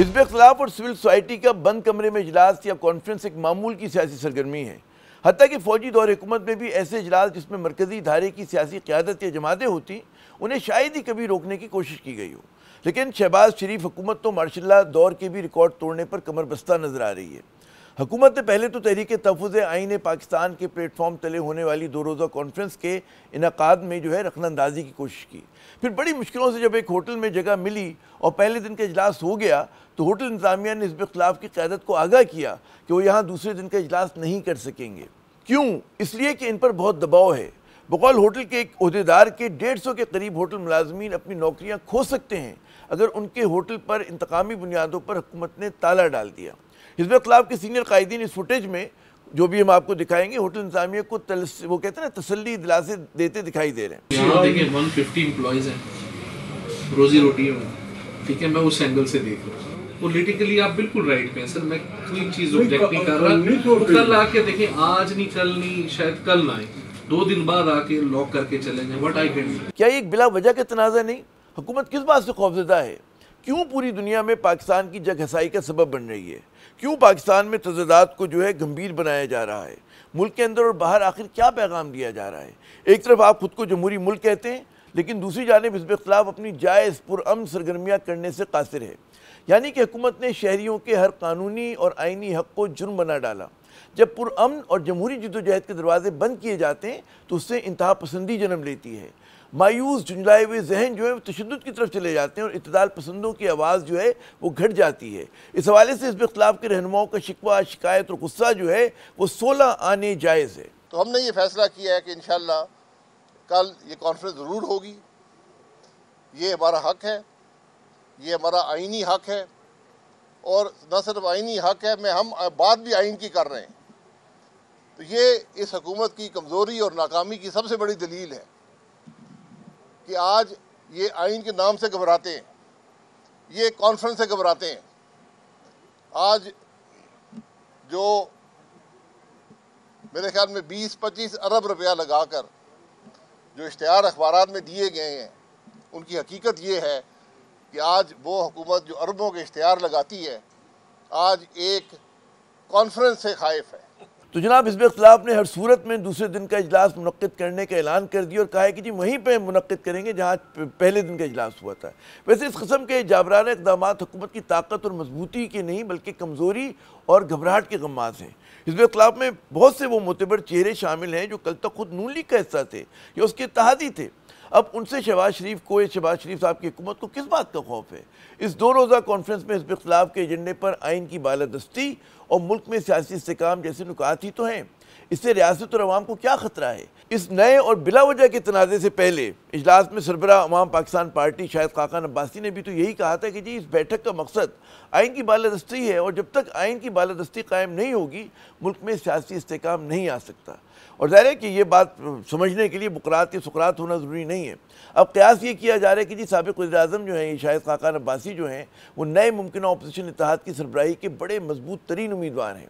हिज़्ब इख्तिलाफ और civil society का बंद कमरे में इजलास या कॉन्फ्रेंस एक मामूल की सियासी सरगर्मी है। हत्ता कि फ़ौजी दौर हुकूमत में भी ऐसे इजलास जिसमें मरकज़ी धारे की सियासी क़यादत या जमातें होती, उन्हें शायद ही कभी रोकने की कोशिश की गई हो। लेकिन शहबाज शरीफ हुकूमत तो मार्शल दौर के भी रिकॉर्ड तोड़ने पर कमर बस्ता नजर आ रही है। हुकूमत ने पहले तो तहरीक तहफ़्फ़ुज़ आईन पाकिस्तान के प्लेटफॉर्म तले होने वाली 2 रोज़ा कॉन्फ्रेंस के इनकाद में रखनअंदाज़ी की कोशिश की। फिर बड़ी मुश्किलों से जब एक होटल में जगह मिली और पहले दिन का इजलास हो गया तो होटल इंतज़ामिया ने हिज़्ब इख्तिलाफ की क़यादत को आगाह किया कि वो यहाँ दूसरे दिन का इजलास नहीं कर सकेंगे। क्यों? इसलिए कि इन पर बहुत दबाव है। बकौल होटल के एक ओहदेदार के 150 के करीब होटल मुलाजमीन अपनी नौकरियाँ खो सकते हैं अगर उनके होटल पर इंतकामी बुनियादों पर हुकूमत ने ताला डाल दिया। हिज़्ब इख्तिलाफ के सीनियर कायदीन इस फुटेज में, जो भी हम आपको दिखाएंगे, होटल इंतजामिया को वो कहते हैं ना, तसल्ली दिलासे देते दिखाई दे रहे हैं। यहाँ देखिए 150 एम्प्लॉइज हैं, रोजी रोटी है, ठीक है। मैं उस एंगल से देख रहा हूँ। पॉलिटिकली आप बिल्कुल राइट पे हैं सर, मैं कोई चीज़ ऑब्जेक्ट नहीं कर रहा। तो कल आके देखें, आज नहीं कल नहीं, शायद कल ना आए, 2 दिन बाद आके लॉक करके चले जाए। What I can do. क्या ये बिला वजह का तनाज़ा नहीं? हुकूमत किस बात से खौफजदा है? क्यों पूरी दुनिया में पाकिस्तान की जग हसाई का सबब बन रही है? क्यों पाकिस्तान में तज़ादात को गंभीर बनाया जा रहा है? मुल्क के अंदर और बाहर आखिर क्या पैगाम दिया जा रहा है? एक तरफ आप खुद को जमहूरी मुल्क कहते हैं, लेकिन दूसरी जानिब हिज़्ब इख्तिलाफ अपनी जायज़ पुरअमन सरगर्मियाँ करने से कासिर है। यानी कि हुकूमत ने शहरियों के हर कानूनी और आइनी हक़ को जुर्म बना डाला। जब पुरअमन और जमहूरी जद्दोजहद के दरवाजे बंद किए जाते हैं तो उससे इंतहा पसंदी जन्म लेती है। मायूस झुंझलाए हुए जहन वो तशद्दुद की तरफ चले जाते हैं और इत्तेदाल पसंदों की आवाज़ वो घट जाती है। इस हवाले से हिज़्ब इख्तिलाफ के रहनुमाओं का शिकवा, शिकायत और गुस्सा वो 16 आने जायज़ है। तो हमने ये फैसला किया है कि इंशाअल्लाह कल ये कॉन्फ्रेंस ज़रूर होगी। ये हमारा हक़ है, ये हमारा आइनी हक़ है, और न सिर्फ आइनी हक़ है, मैं हम बात भी आइन की कर रहे हैं। तो ये इस हुकूमत की कमज़ोरी और नाकामी की सबसे बड़ी दलील है कि आज ये आइन के नाम से घबराते हैं, ये कॉन्फ्रेंस से घबराते हैं। आज जो मेरे ख्याल में 20-25 अरब रुपया लगाकर जो इश्तिहार अखबारात में दिए गए हैं, उनकी हकीकत ये है कि आज वो हुकूमत जो अरबों के इश्तिहार लगाती है, आज एक कॉन्फ्रेंस से खाइफ है। तो जनाब, हिज़्ब इख्तिलाफ ने हर सूरत में दूसरे दिन का इजलास मुनक्किद करने का ऐलान कर दिया और कहा है कि जी वहीं पर मुनक्किद करेंगे जहाँ पहले दिन का इजलास हुआ था। वैसे इस किस्म के जाबराना इक़दामात हुकूमत की ताकत और मजबूती के नहीं बल्कि कमज़ोरी और घबराहट के गम्माज़ हैं। हिज़्ब इख्तिलाफ में बहुत से वो मोतबर चेहरे शामिल हैं जो कल तक खुद नून लीग का हिस्सा थे या उसके इत्तेहादी थे। अब उनसे शहबाज शरीफ को या शहबाज शरीफ साहब की हुकूमत को किस बात का खौफ है? इस 2 रोज़ा कॉन्फ्रेंस में हिज़्ब इख्तिलाफ के एजेंडे पर आइन की बालादस्ती और मुल्क में सियासी इस्तेहकाम जैसे नुकात ही तो हैं। इससे रियासत और अवाम को क्या खतरा है? इस नए और बिला वजह के तनाज़े से पहले इजलास में सरबराह अवाम पाकिस्तान पार्टी शाहिद खाकान अब्बासी ने भी तो यही कहा था कि जी इस बैठक का मकसद आइन की बालादस्ती है और जब तक आइन की बालादस्ती कायम नहीं होगी मुल्क में सियासी इस्तेहकाम नहीं आ सकता। और ज़ाहिर है कि ये बात समझने के लिए बुकरात या सुकरात होना ज़रूरी नहीं है। अब क़यास ये किया जा रहा है कि जी साबिक़ वज़ीर-ए-आज़म जो हैं, ये शाहिद खाकान अब्बासी जो हैं, वो नए मुमकिन अपोजिशन इत्तेहाद की सरबराही के बड़े मजबूत तरीन उम्मीदवार हैं।